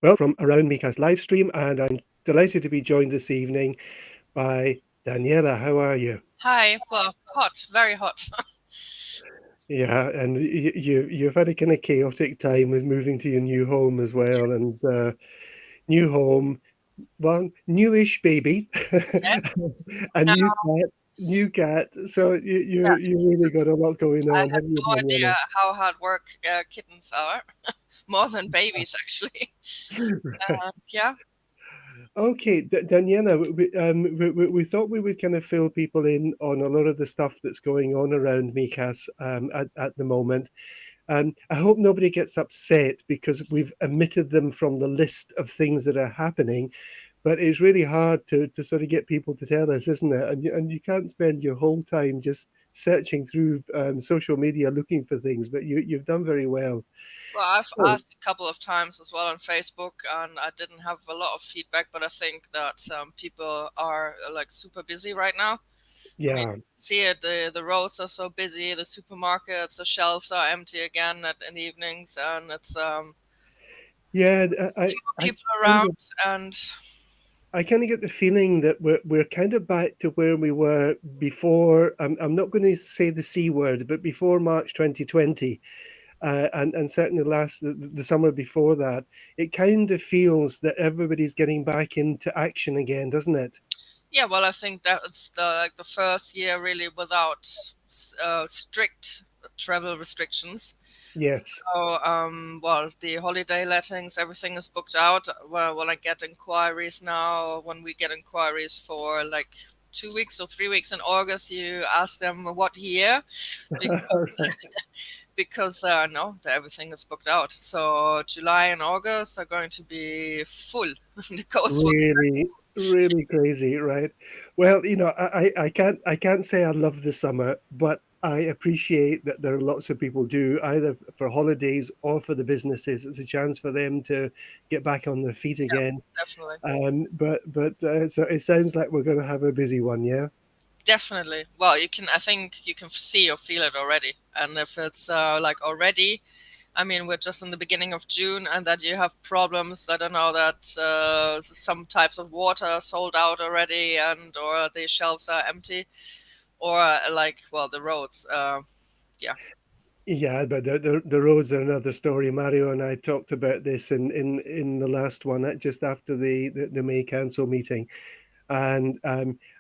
Well, from Around Mika's live stream, and I'm delighted to be joined this evening by Daniela. How are you? Hi. Well, hot, very hot. Yeah, and you've had a kind of chaotic time with moving to your new home as well, and new home, well, newish baby, Yeah. a Now, new cat. So yeah, you really got a lot going I on, had haven't you, no idea Daniela? how hard work kittens are, more than babies actually. Yeah. Okay, Daniela, we thought we would kind of fill people in on a lot of the stuff that's going on around Mikas at the moment. I hope nobody gets upset because we've omitted them from the list of things that are happening, but it's really hard to sort of get people to tell us, isn't it? And you can't spend your whole time just searching through social media looking for things, but you've done very well. Well, I've So, asked a couple of times as well on Facebook, and I didn't have a lot of feedback. But I think that people are like super busy right now. I mean, yeah, see it. The roads are so busy. The supermarkets, the shelves are empty again in the evenings, and it's yeah, I people kind around. of And I kind of get the feeling that we're kind of back to where we were before. I'm not going to say the C word, but before March 2020, and certainly the summer before that, it kind of feels that everybody's getting back into action again, doesn't it? yeah, well, I think that it's the first year really without strict travel restrictions. Yes. So, well, the holiday lettings, everything is booked out. Well, when I get inquiries now, when we get inquiries for like 2 weeks or 3 weeks in August, you ask them what year, because Right. no, everything is booked out. So July and August are going to be full. The coast will. Really, really crazy, right? Well, I can't say I love the summer, but I appreciate that there are lots of people do either for holidays or for the businesses. It's a chance for them to get back on their feet Yeah, again. definitely. But so it sounds like we're going to have a busy one, yeah? Definitely. Well, you can. I think you can see or feel it already. And if it's like already, I mean, we're just in the beginning of June, and that you have problems. I don't know that some types of water are sold out already, and or the shelves are empty, or like well the roads. Yeah, Yeah, but the roads are another story. Mario and I talked about this in the last one, just after the May Council meeting. And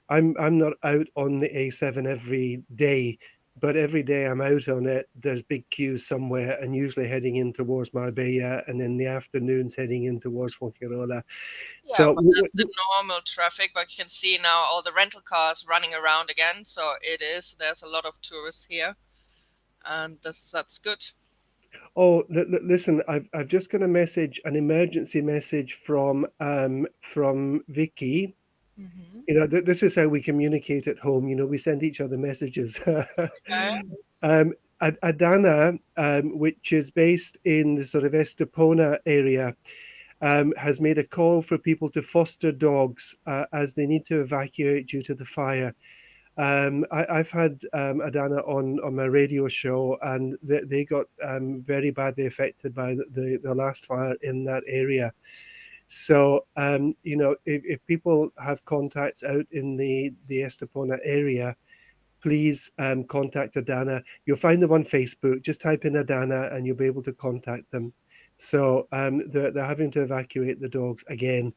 I'm not out on the A7 every day, but every day I'm out on it, there's big queues somewhere, and usually heading in towards Marbella, and in the afternoons heading in towards Fuengirola. yeah, So but that's the normal traffic. But you can see now all the rental cars running around again. So it is. There's a lot of tourists here, and that's good. oh, listen, I've just got a message, an emergency message from Vicky. Hmm. This is how we communicate at home. We send each other messages. Okay. um, Adana, which is based in the sort of Estepona area, has made a call for people to foster dogs as they need to evacuate due to the fire. I've had Adana on my radio show, and they got very badly affected by the last fire in that area. So, if people have contacts out in the Estepona area, please contact Adana. You'll find them on Facebook. Just type in Adana and you'll be able to contact them. So they're having to evacuate the dogs again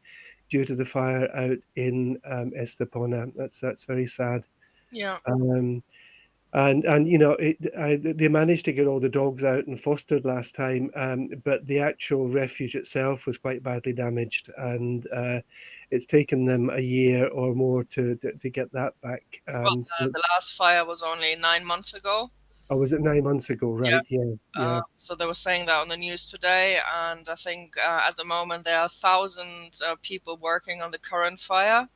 due to the fire out in Estepona. That's very sad. Yeah. Um, and they managed to get all the dogs out and fostered last time, but the actual refuge itself was quite badly damaged, and it's taken them a year or more to get that back. Well, So the it's last fire was only 9 months ago. oh, was it 9 months ago? Yeah. Right? Yeah, yeah, So they were saying that on the news today, and I think at the moment there are 1,000 people working on the current fire.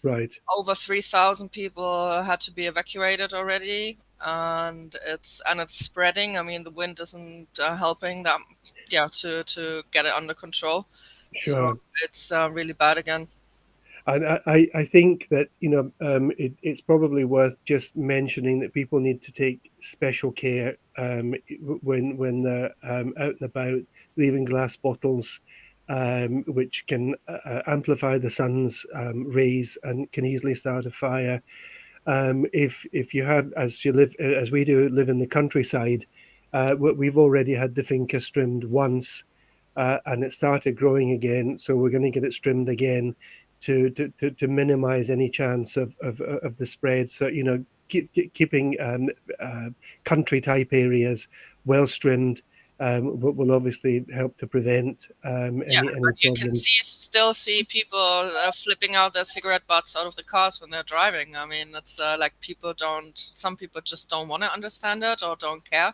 right. Over 3,000 people had to be evacuated already, and it's spreading. I mean, the wind isn't helping that, yeah, to get it under control. So Sure. it's really bad again. And I think that it's probably worth just mentioning that people need to take special care when they're out and about, leaving glass bottles which can amplify the sun's rays and can easily start a fire. If you have, as you live as we do, live in the countryside, we've already had the finca trimmed once, and it started growing again. So we're going to get it trimmed again to minimize any chance of the spread. So keeping country type areas well trimmed will obviously help to prevent Yeah, any but you can problems. still see people flipping out their cigarette butts out of the cars when they're driving. I mean, it's like some people just don't want to understand it or don't care.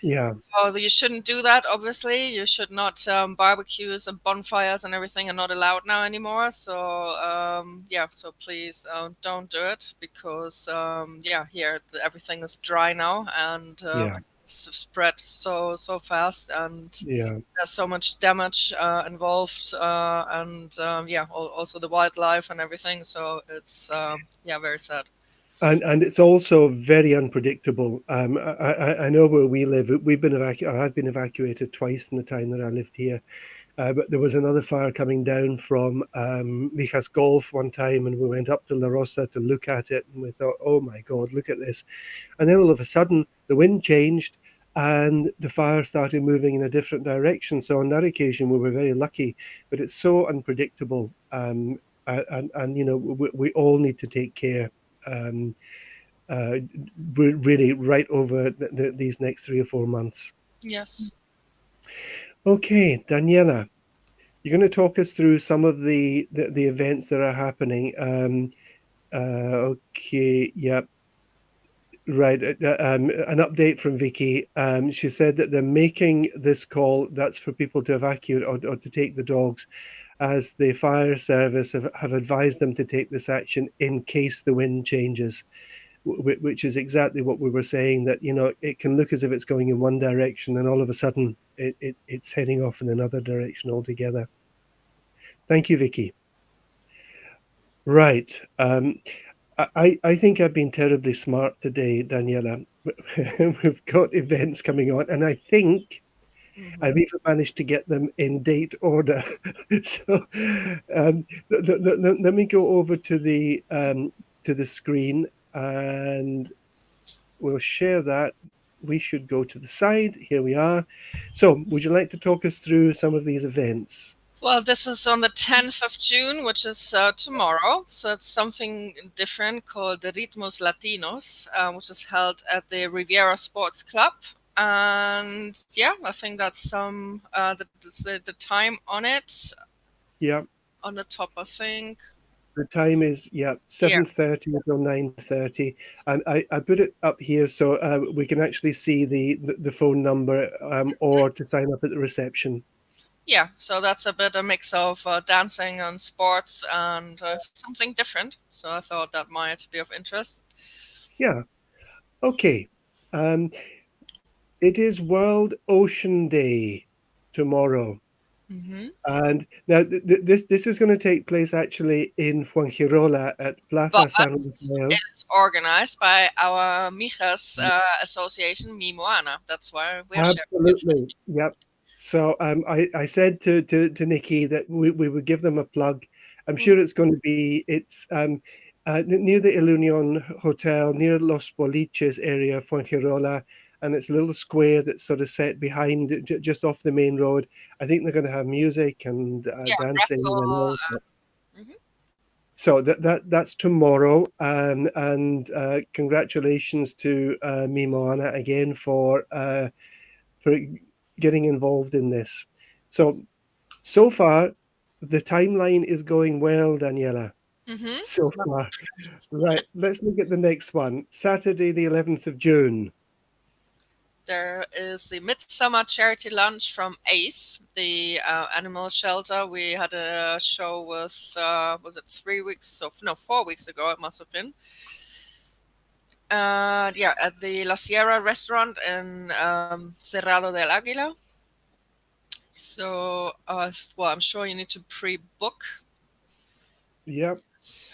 Yeah, Oh, you shouldn't do that, obviously. You should not, barbecues and bonfires and everything are not allowed now anymore. So, yeah, so please don't do it because, yeah, here everything is dry now and yeah, it's spread so fast and yeah. there's so much damage involved and yeah, also the wildlife and everything. So it's, yeah, very sad. And it's also very unpredictable. I know where we live. I've been evacuated twice in the time that I lived here. But there was another fire coming down from Mijas Golf one time, and we went up to La Rosa to look at it, and we thought, "Oh my God, look at this!" And then all of a sudden, the wind changed, and the fire started moving in a different direction. So on that occasion, we were very lucky, but it's so unpredictable, and we all need to take care. Um, really, right over these next 3 or 4 months. Yes. Okay, Daniela, you're going to talk us through some of the events that are happening. Okay, yeah, right. An update from Vicky. She said that they're making this call. That's for people to evacuate or to take the dogs, as the fire service have advised them to take this action in case the wind changes, which is exactly what we were saying. That it can look as if it's going in one direction, and all of a sudden it's heading off in another direction altogether. Thank you, Vicky. Right. I think I've been terribly smart today, Daniela. We've got events coming on, and I think Hmm. I've even managed to get them in date order. So let me go over to the screen, and we'll share that. We should go to the side. Here we are. So, would you like to talk us through some of these events? Well, this is on the 10th of June, which is tomorrow. So it's something different called the Ritmos Latinos, which is held at the Riviera Sports Club. And yeah, I think that's the time on it Yeah. on the top, I think. The time is, yeah, Yeah, 7:30 until 9:30, and I put it up here so we can actually see the phone number, or to sign up at the reception. yeah. So that's a bit a mix of dancing and sports and something different. So I thought that might be of interest. Yeah. Okay. Um, it is World Ocean Day tomorrow, Hmm. and now this is going to take place actually in Fuengirola at But Plaza San Rafael. it's organized by our Mijas association, Mimoana. That's why we're sharing information. Absolutely. Yep. So I said to Nikki that we would give them a plug. I'm sure it's going to be near the Ilunion Hotel, near Los Boliches area, Fuengirola, and it's a little square that's sort of set behind just off the main road. I think they're going to have music and Yeah, dancing and raffle. all that. Mhm. So that's tomorrow, and congratulations to me Moana again for getting involved in this. So far, the timeline is going well, Daniela. Mhm. So far, right. Let's look at the next one. Saturday, the 11th of June. There is the MidSummer charity lunch from ACE, the animal shelter. We had a show with, was it 3 weeks? So, no, 4 weeks ago, it must have been. Yeah, at the La Sierra restaurant in Cerrado del Águila. So, well, I'm sure you need to pre-book. Yep.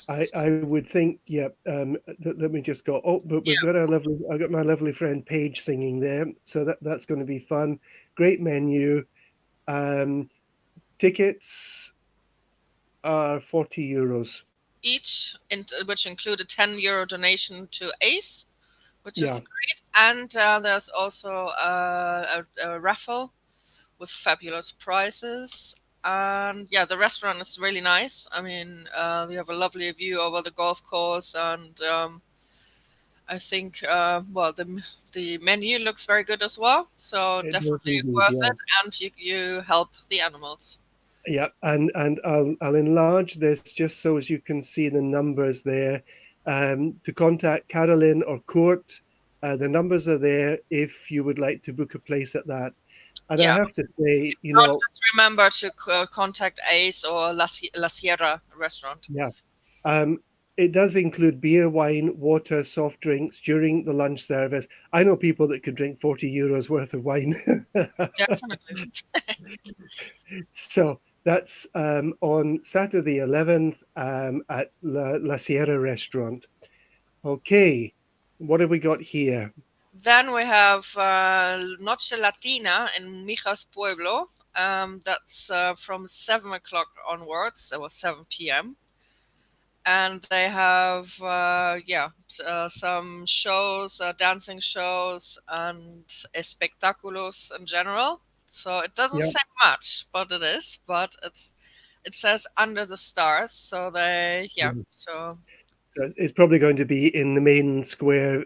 I would think, yep. Let me just go. Oh, but we've Yeah. got I got my lovely friend Paige singing there, so that's going to be fun. Great menu. Um, tickets are €40. each, which include a €10 donation to ACE, which is Yeah, great. And there's also a raffle with fabulous prizes. And yeah, the restaurant is really nice. I mean, we have a lovely view over the golf course, and I think well, the menu looks very good as well. So it does definitely indeed. worth Yeah, it, and you help the animals. yeah, and I'll enlarge this just so as you can see the numbers there. To contact Carolyn or Court, the numbers are there if you would like to book a place at that. And I Yeah, have to say, you not know, just remember to contact Ace or La Sierra restaurant. yeah, um, it does include beer, wine, water, soft drinks during the lunch service. I know people that could drink €40 worth of wine. Definitely. So that's on Saturday 11th at La Sierra restaurant. Okay, what have we got here? Then we have Noche Latina in Mijas Pueblo. That's from 7 o'clock onwards, or 7 p.m. And they have some shows, dancing shows, and espectáculos in general. So it doesn't Yeah, say much, but it is. But it says under the stars. So mm. so So it's probably going to be in the main square,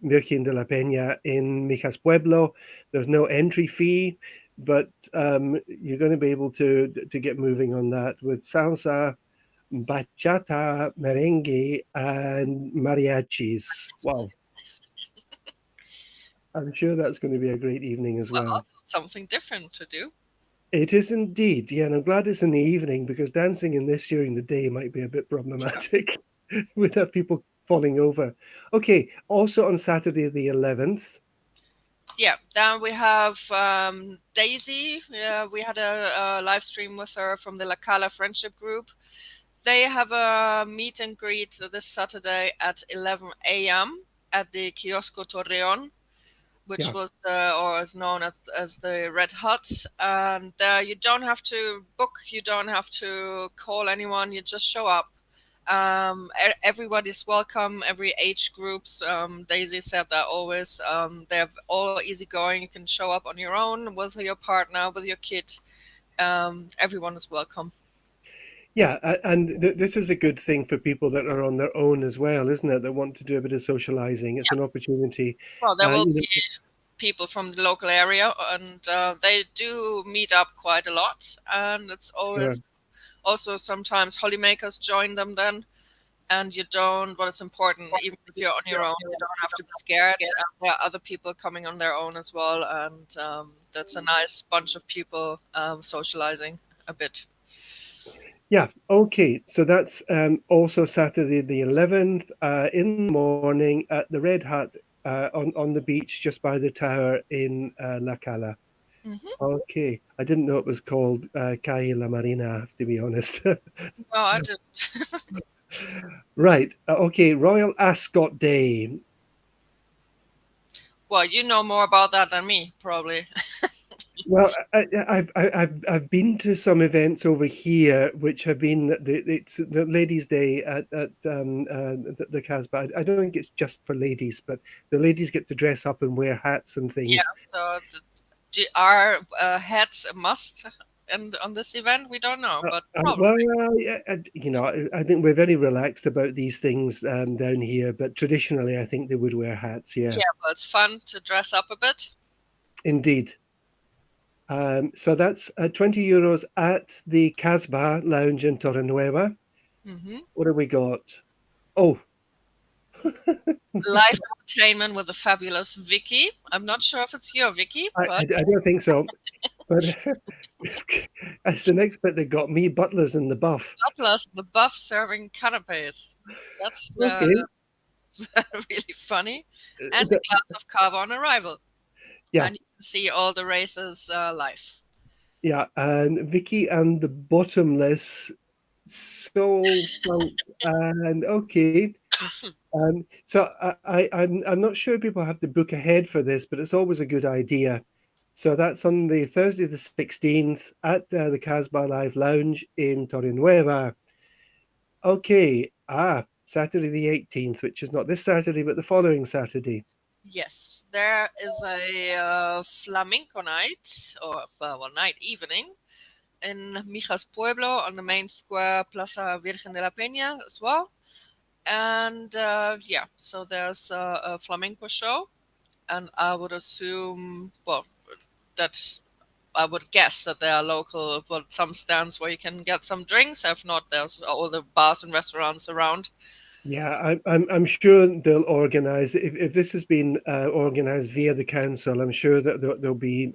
Virgen de la Peña in Mijas Pueblo. There's no entry fee, but you're going to be able to get moving on that with salsa, bachata, merengue, and mariachis. Wow, I'm sure that's going to be a great evening as well, well. also something different to do. It is indeed, yeah, and I'm glad it's in the evening because dancing in this during the day might be a bit problematic with people falling over. Okay, also on Saturday the 11th. Yeah, then we have Daisy. We had a live stream with her from the La Cala friendship group. They have a meet and greet this Saturday at 11 a.m. at the Kiosco Torreon, which Yeah, was or is known as the Red Hut. And you don't have to book, you don't have to call anyone, you just show up. Everybody's welcome, every age groups. Daisy said that always. They're all easygoing. You can show up on your own, with your partner, with your kid. Everyone is welcome. yeah, and this is a good thing for people that are on their own as well, isn't it? That want to do a bit of socializing. It's an opportunity. Well, there will You be people from the local area, and they do meet up quite a lot. And it's know, always also sometimes hollymakers join them then, and you don't. But it's important, even if you're on your own, you don't have to be scared. There are other people coming on their own as well, and that's a nice bunch of people socializing a bit. yeah, okay. So that's also Saturday the 11th in the morning at the Red Hut on the beach just by the tower in La Cala. Hmm. Okay, I didn't know it was called Calle La Marina, I have to be honest. No, I did. Right, okay, Royal Ascot Day. Well, you know more about that than me, probably. Well, I've been to some events over here, which have been it's the Ladies' Day at the Casbah. I don't think it's just for ladies, but the ladies get to dress up and wear hats and Yeah. things. So, are hats a must? And on this event, we don't know, but probably. Well, yeah, you know, I think we're very relaxed about these things down here, but traditionally, I think they would wear hats. Yeah, Yeah, but it's fun to dress up a bit. indeed. So that's €20 at the Casbah Lounge in Torrenueva. Hmm. What have we got? Oh, Live entertainment with the fabulous Vicky. I'm not sure if it's your Vicky, but I don't think so. But that's the next bit that got me, butlers in the buff. plus the buff serving canapes. That's Okay. really funny. And a th- glass of cava on arrival. yeah, And you can see all the races live. yeah. And Vicky and the Bottomless Soul Funk. And okay. So I'm not sure people have to book ahead for this, but it's always a good idea. So that's on the Thursday the 16th at the Casbah Lounge in Torrenueva. Okay, Saturday the 18th, which is not this Saturday, but the following Saturday. Yes, there is a flamenco night or well, night evening in Mijas Pueblo on the main square Plaza Virgen de la Peña as well. And yeah, so there's a flamenco show, and I would assume, well, that I would guess that there are local, well, some stands where you can get some drinks. If not, there's all the bars and restaurants around. Yeah, I'm sure they'll organise. If this has been organised via the council, I'm sure that there'll be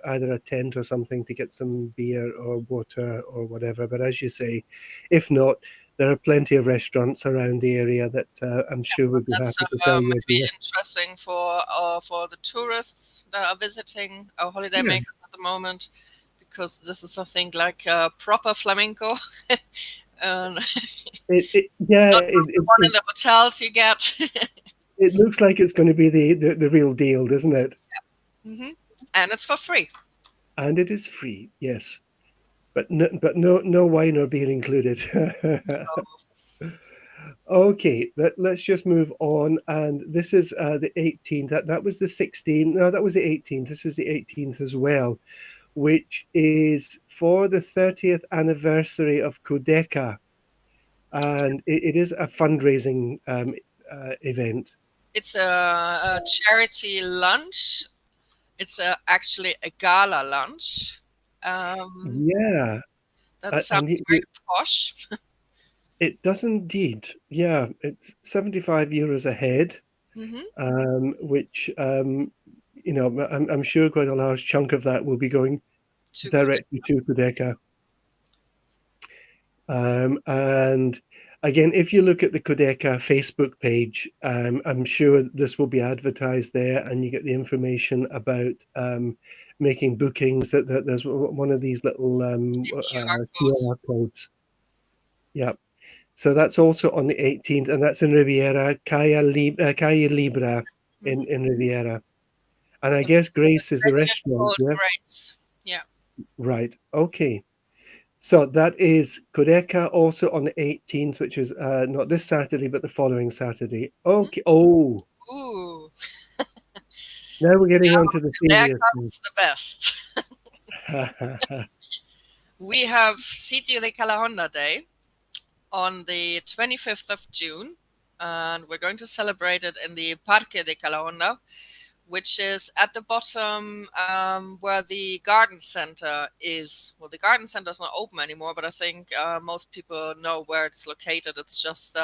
either a tent or something to get some beer or water or whatever. But as you say, if not, there are plenty of restaurants around the area that I'm sure would be That's happy to sell you a maybe beer. interesting for the tourists that are visiting our holiday Yeah. makers at the moment, because this is something like proper flamenco. And Yeah, not the one in the hotels you get. it looks like it's going to be the real deal, doesn't it? hmm And it's for free. And it is free, yes, but no wine or beer included. Okay, let's just move on. And this is the 18th. That was the 16th. No, that was the 18th. This is the 18th as well, which is for the 30th anniversary of Codeca. And it is a fundraising event. It's a charity lunch. It's actually a gala lunch. Um, Yeah, that sounds and very posh. it does indeed. Yeah, it's 75 euros a head, hmm which I'm sure quite a large chunk of that will be going To go directly to Codeca. And again, if you look at the Codeca Facebook page, I'm sure this will be advertised there, and you get the information about making bookings. That there's one of these little QR codes. QR codes. Yeah. So that's also on the 18th, and that's in Riviera, Calle Libra hmm in Riviera. And I guess Grace is the restaurant, Called yeah? Grace. Yeah. Right. Okay. So that is Codeca also on the 18th, which is not this Saturday, but the following Saturday. Okay. Oh, Ooh, now we're getting on to the there serious comes the best. thing. We have Sitio de Calahonda Day on the 25th of June, and we're going to celebrate it in the Parque de Calahonda, which is at the bottom where the garden center is. Well, the garden center is not open anymore, but I think most people know where it's located. It's just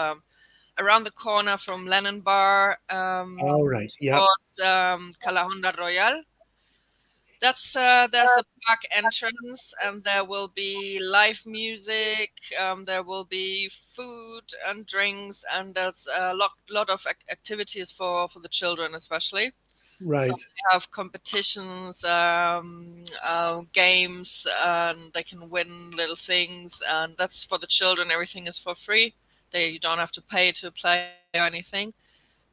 around the corner from Lennon Bar All right. Yeah. towards Calahonda Royal. There's a park entrance, and there will be live music. There will be food and drinks, and there's a lot of activities for the children, especially. So Right. we have competitions, games, and they can win little things. And that's for the children. Everything is for free. You don't have to pay to play or anything.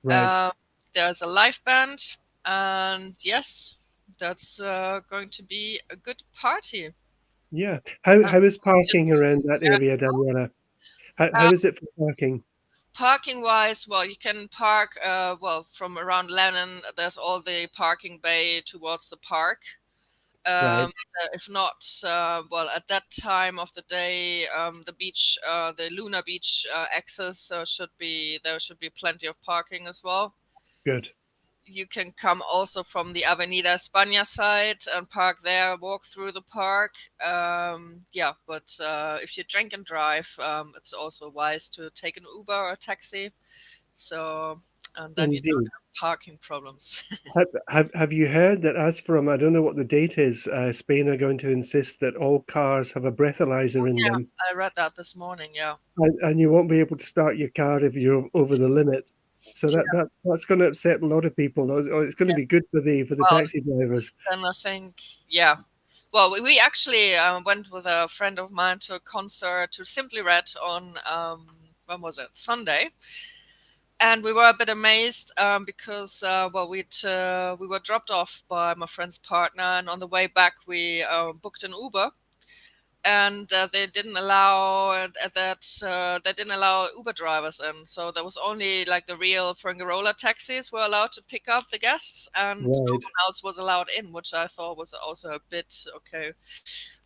Right. There's a live band, and yes, that's going to be a good party. Yeah. How is Just, parking around that yeah, area, Daniela? How uh, is it for parking? Parking wise, well, you can park well from around Lennon. There's all the parking bay towards the park. Right. If not, well, at that time of the day, the beach, the Luna Beach access there should be plenty of parking as well. Good. You can come also from the Avenida España side and park there, walk through the park. Yeah, but if you drink and drive, it's also wise to take an Uber or a taxi. So, and then you don't Indeed. have parking problems. Have you heard that as from, I don't know what the date is, Spain are going to insist that all cars have a breathalyzer in Yeah, them, I read that this morning. Yeah. and you won't be able to start your car if you're over the limit. So that's going to upset a lot of people. It's going to Yeah. be good for the Well, taxi drivers. then I think, yeah. Well, we actually went with a friend of mine to a concert to Simply Red on when was it? Sunday. And we were a bit amazed because we were dropped off by my friend's partner, and on the way back we booked an Uber, and they didn't allow they didn't allow Uber drivers in, so there was only like the real Fringarola taxis were allowed to pick up the guests, and no Right. one else was allowed in, which I thought was also a bit okay.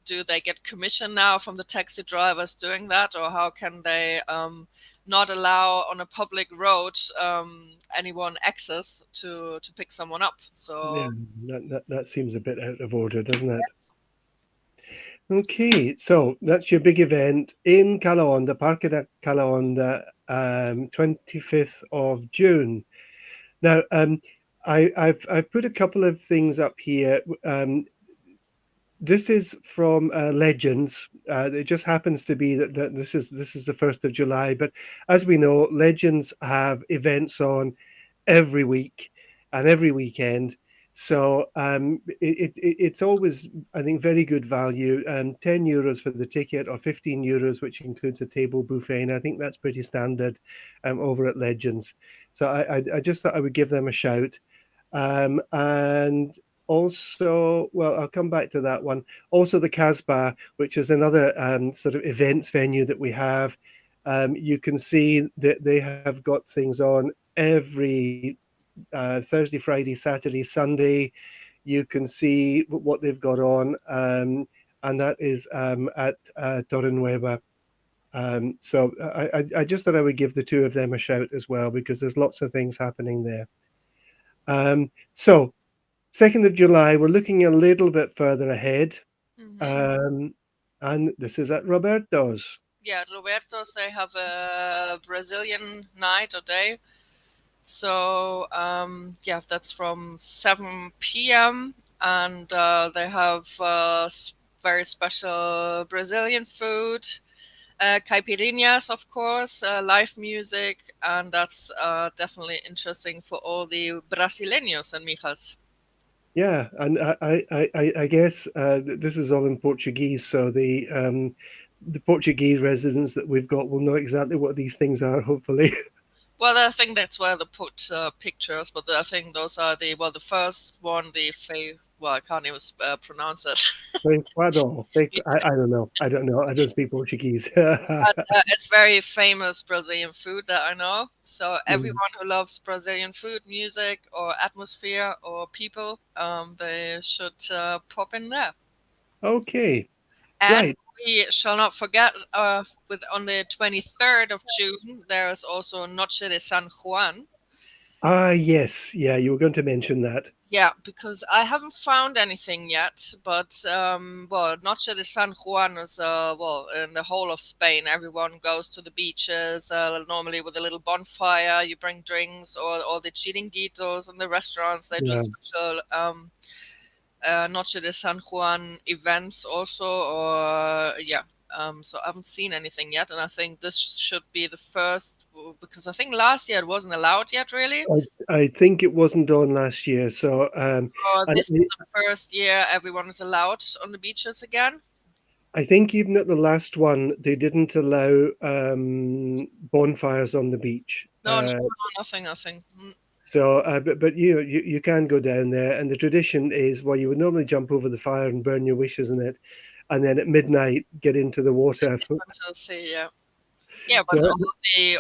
Do they get commission now from the taxi drivers doing that, or how can they not allow on a public road anyone access to pick someone up? Yeah, So that seems a bit out of order, doesn't it? Okay, so that's your big event in Calahonda, Parque da Calahonda, 25th of June. Now, I've put a couple of things up here. This is from Legends. It just happens to be that this is the 1st of July, but as we know, Legends have events on every week and every weekend. So it's always, I think, very good value. €10 for the ticket, or €15, which includes a table buffet. And I think that's pretty standard over at Legends. So I just thought I would give them a shout. And also, well, I'll come back to that one. Also, the Casbah, which is another sort of events venue that we have. You can see that they have got things on every Thursday, Friday, Saturday, Sunday. You can see what they've got on, and that is at Torrenueva. So I just thought I would give the two of them a shout as well, because there's lots of things happening there. So 2nd of July, we're looking a little bit further ahead. And this is at Roberto's. yeah, Roberto's, they have a Brazilian night or day. So yeah, that's from 7 p.m. and they have very special Brazilian food, caipirinhas, of course, live music, and that's definitely interesting for all the Brasileños and Mijas. Yeah, and I guess this is all in Portuguese, so the Portuguese residents that we've got will know exactly what these things are, hopefully. Well, I think that's where they put pictures, but I think those are the first one, well, I can't even pronounce it. Feijoado. I don't know. I don't know. I don't speak Portuguese. But it's very famous Brazilian food that I know. So everyone who loves Brazilian food, music, or atmosphere, or people, they should pop in there. Okay, And right. we shall not forget, with on the 23rd of June, there is also Noche de San Juan. Ah, yes. Yeah, you were going to mention that. Yeah, because I haven't found anything yet, but well, Noche de San Juan is well, in the whole of Spain, everyone goes to the beaches, normally with a little bonfire. You bring drinks, or the chiringuitos and the restaurants. They do Yeah. special Noche de San Juan events also, or yeah. So I haven't seen anything yet, and I think this should be the first, because I think last year it wasn't allowed yet, really. I think it wasn't on last year, so and This is the first year everyone is allowed on the beaches again. I think even at the last one, they didn't allow bonfires on the beach. No, no, no, nothing, nothing. So, but you can go down there, and the tradition is, well, you would normally jump over the fire and burn your wishes in it, and then at midnight get into the water. To see, yeah, yeah. But So,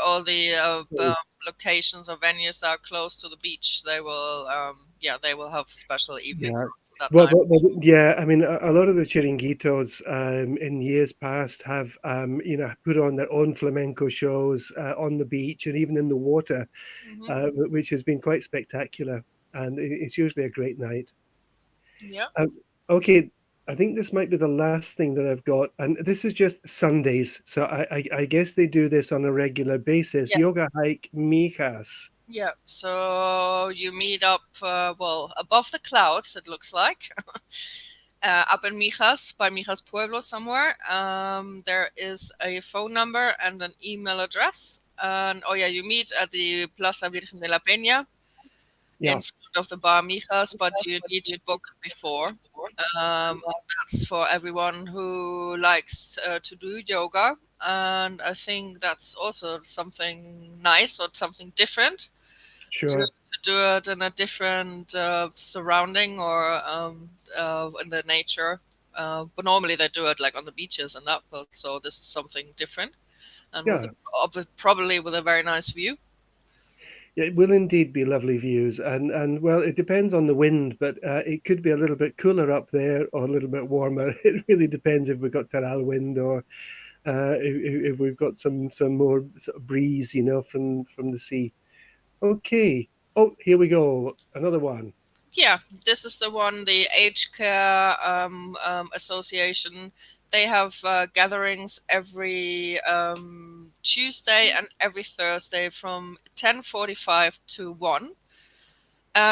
all the locations or venues that are close to the beach, they will, yeah, they will have special evenings yeah. that Well, night. yeah, I mean, a lot of the chiringuitos in years past have, put on their own flamenco shows on the beach and even in the water, which has been quite spectacular. And it's usually a great night. Yeah, Um, okay, I think this might be the last thing that I've got, and this is just Sundays. So I guess they do this on a regular basis. yeah, Yoga hike Mijas. yeah. So you meet up, well, above the clouds. It looks like. Up in Mijas, by Mijas Pueblo somewhere. There is a phone number and an email address. And oh yeah, you meet at the Plaza Virgen de la Peña Yeah. in front of the bar Mijas, but you need to book before. That's for everyone who likes to do yoga. and I think that's also something nice or something different Sure. to do it in a different surrounding or in the nature. But normally they do it like on the beaches and that, but so this is something different and Yeah. probably with a very nice view. It will indeed be lovely views, and well, it depends on the wind, but it could be a little bit cooler up there or a little bit warmer. It really depends if we've got Taral wind or if we've got some more sort of breeze, from the sea. Okay. Oh, here we go. Another one. Yeah, this is the one, the Aged Care Association. They have gatherings every Tuesday and every Thursday from 10:45 to 1.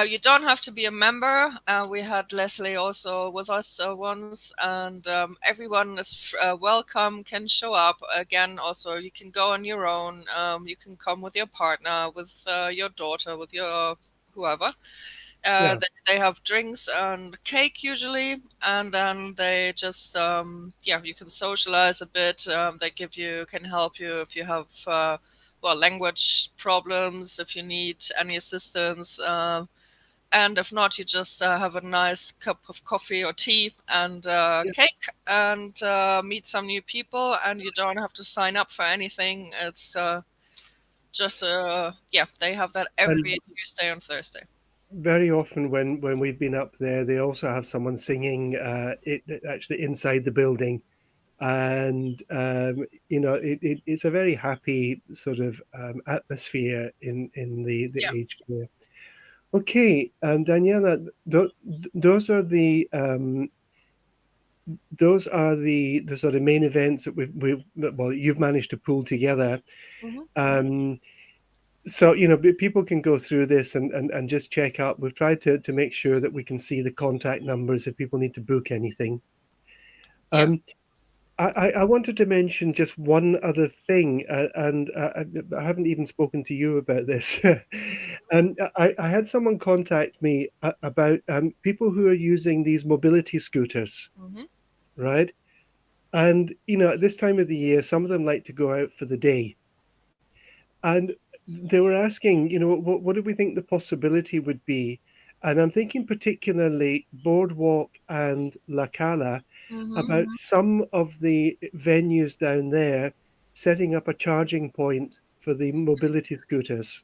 You don't have to be a member. We had Leslie also with us once, and everyone is welcome, can show up. Again, also, you can go on your own. You can come with your partner, with your daughter, with your whoever. Yeah. They have drinks and cake usually, and then they just yeah, you can socialize a bit. They can help you if you have well, language problems, if you need any assistance, and if not, you just have a nice cup of coffee or tea and Yeah. cake, and meet some new people, and you don't have to sign up for anything. It's just yeah, they have that And every Tuesday and Thursday. very often when we've been up there, they also have someone singing it actually inside the building. And it's a very happy sort of atmosphere in the Yeah. aged care. Okay, Daniela, those are the sort of main events that well, you've managed to pull together. Hmm. Um, so people can go through this and just check out. We've tried to make sure that we can see the contact numbers if people need to book anything. Yeah. Um, I wanted to mention just one other thing, and I haven't even spoken to you about this. And I had someone contact me about people who are using these mobility scooters, Hmm. right? And at this time of the year, some of them like to go out for the day, and they were asking, what do we think the possibility would be? And I'm thinking particularly Boardwalk and La Cala, Hmm. about some of the venues down there setting up a charging point for the mobility scooters.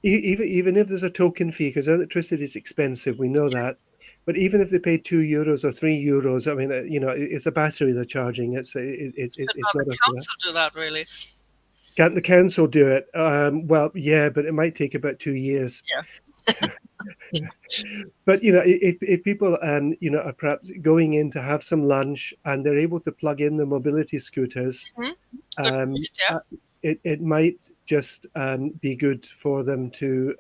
Even if there's a token fee, because electricity is expensive, we know that. But even if they pay €2 or €3, I mean, it's a battery they're charging. Should It's not the not a. council do that, really? Can't the council do it? Well, yeah, but it might take about 2 years. Yeah. But if people are perhaps going in to have some lunch and they're able to plug in the mobility scooters, Hmm. Good um, point. Yeah. uh, it might just be good for them to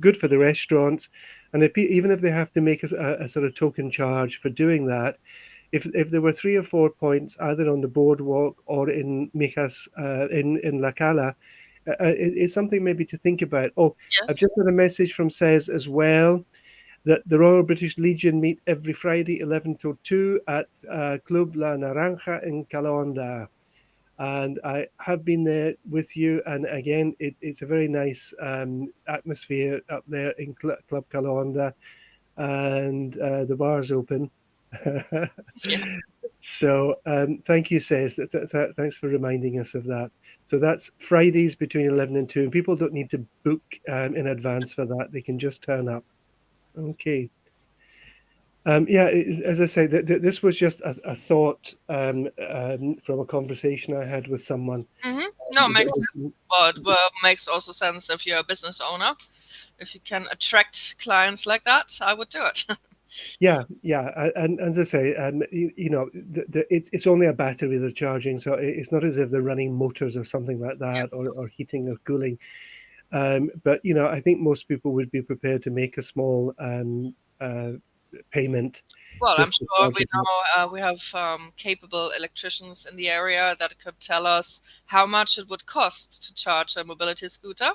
good for the restaurants. And even if they have to make a sort of token charge for doing that, if there were 3 or 4 points either on the boardwalk or in Mijas in La Cala, it's something maybe to think about. Oh, I've Yes. just had a message from Says as well that the Royal British Legion meet every Friday 11 till 2 at Club La Naranja in Calahonda. And I have been there with you, and again, it's a very nice atmosphere up there in Club Calahonda, and the bar's open. Yeah. So thank you, Says. Thanks for reminding us of that. So that's Fridays between 11 and 2, and people don't need to book in advance for that. They can just turn up. Okay. Yeah, as I say, this was just a thought from a conversation I had with someone. Hmm. No, makes sense. Well, it makes also sense if you're a business owner. If you can attract clients like that, I would do it. Yeah, yeah, and as I say, it's only a battery they're charging, so it's not as if they're running motors or something like Yeah. that, or heating or cooling. But I think most people would be prepared to make a small payment Well, I'm just to sure charge we it up. know we have capable electricians in the area that could tell us how much it would cost to charge a mobility scooter.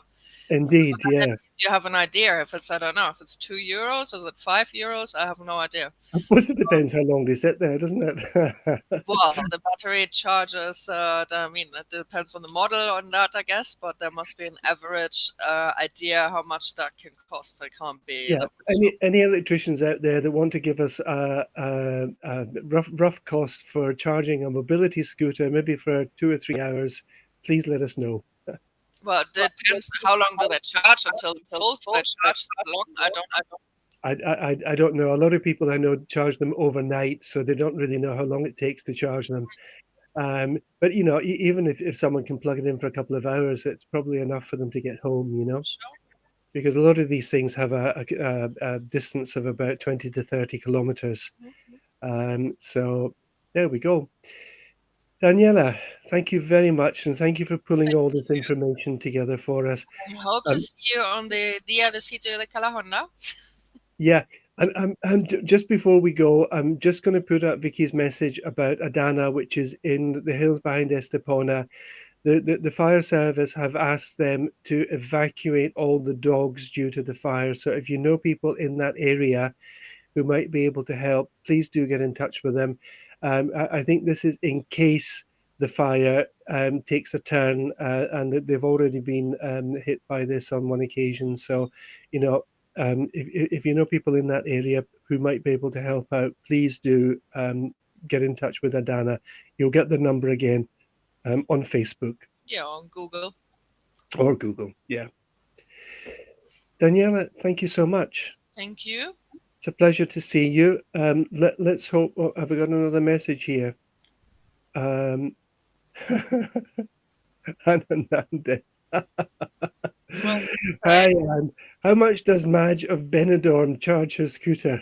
Indeed, At yeah. least you have an idea if it's, I don't know, if it's €2, is it €5? I have no idea. I suppose it depends how long they sit there, doesn't it? Well, the battery charges, I mean, it depends on the model on that, I guess, but there must be an average idea how much that can cost. It can't be Yeah. that much. Any electricians out there that want to give us a rough cost for charging a mobility scooter, maybe for 2 or 3 hours, please let us know. Well, it depends how long do they charge until full? Do they charge that long? I don't know. I don't know. A lot of people I know charge them overnight, so they don't really know how long it takes to charge them. But you know, even if someone can plug it in for a couple of hours, it's probably enough for them to get home. You know, Sure. because a lot of these things have a distance of about 20 to 30 kilometers. So there we go. Daniela, thank you very much, and thank you for pulling all this information together for us. I hope to Um, see you on the Dia de Sitio de Calahonda. yeah, and just before we go, I'm just going to put out Vicky's message about Adana, which is in the hills behind Estepona. The fire service have asked them to evacuate all the dogs due to the fire. So if you know people in that area who might be able to help, please do get in touch with them. I think this is in case the fire takes a turn, and they've already been hit by this on one occasion. So, you know, if you know people in that area who might be able to help out, please do get in touch with Adana. You'll get the number again on Facebook Yeah, on Google. or Google. Yeah. Daniela, thank you so much. Thank you. It's a pleasure to see you. Let's hope. Oh, have we got another message here? Anand. Well, Hi, right. Anne. How much does Madge of Benidorm charge her scooter?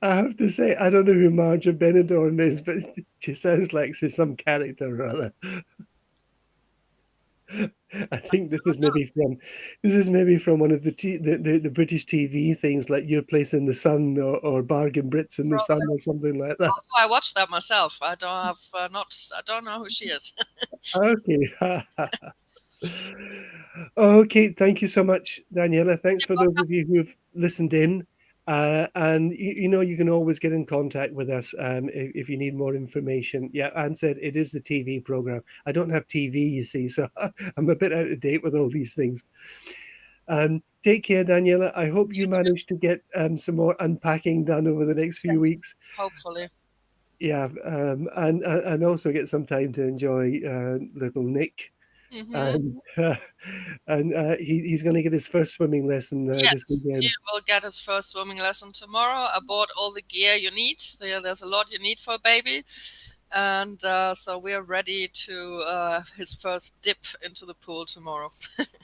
I have to say, I don't know who Madge of Benidorm is, but she sounds like she's some character or other. I think this is maybe from one of the British TV things like Your Place in the Sun or Bargain Brits in the Sun or something like that. Oh, I watched that myself. I don't have not. I don't know who she is. Okay. Okay, thank you so much, Daniela. Thanks for those of you who've listened in. And you know, you can always get in contact with us if you need more information. Yeah, Anne said it is the TV program. I don't have TV, you see, so I'm a bit out of date with all these things. Take care, Daniela. I hope You you too, manage to get some more unpacking done over the next few weeks. hopefully. Yeah, and also get some time to enjoy little Nick. Hmm. And he's going to get his first swimming lesson this Yes, he weekend. will get his first swimming lesson tomorrow. I bought all the gear you need. There's a lot you need for a baby. And so we are ready to his first dip into the pool tomorrow.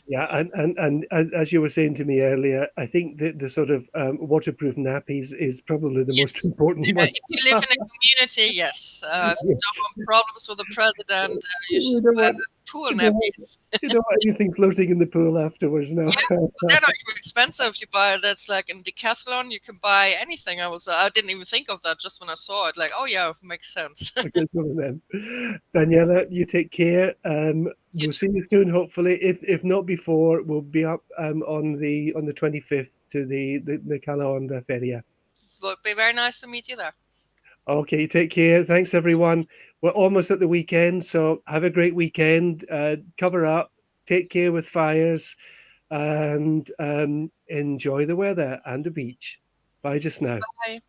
Yeah, and as you were saying to me earlier, I think the sort of waterproof nappies is probably the most Yes. important one. If you live in a community, yes. If you don't Yes. want problems with the president, you We should don't wear want, pool we don't nappies. want, we don't want anything floating in the pool afterwards, no. Yeah, but they're not even expensive. You buy that's like in Decathlon, you can buy anything. I didn't even think of that just when I saw it. Like, oh yeah, makes sense. Okay, some of them. Daniela, you take care. You We'll too. see you soon, hopefully. If not before, we'll be up on the 25th to the Calahonda Feria. Would be very nice to meet you there. Okay, take care. Thanks, everyone. We're almost at the weekend, so have a great weekend. Cover up, take care with fires, and enjoy the weather and the beach. Bye just now. Bye.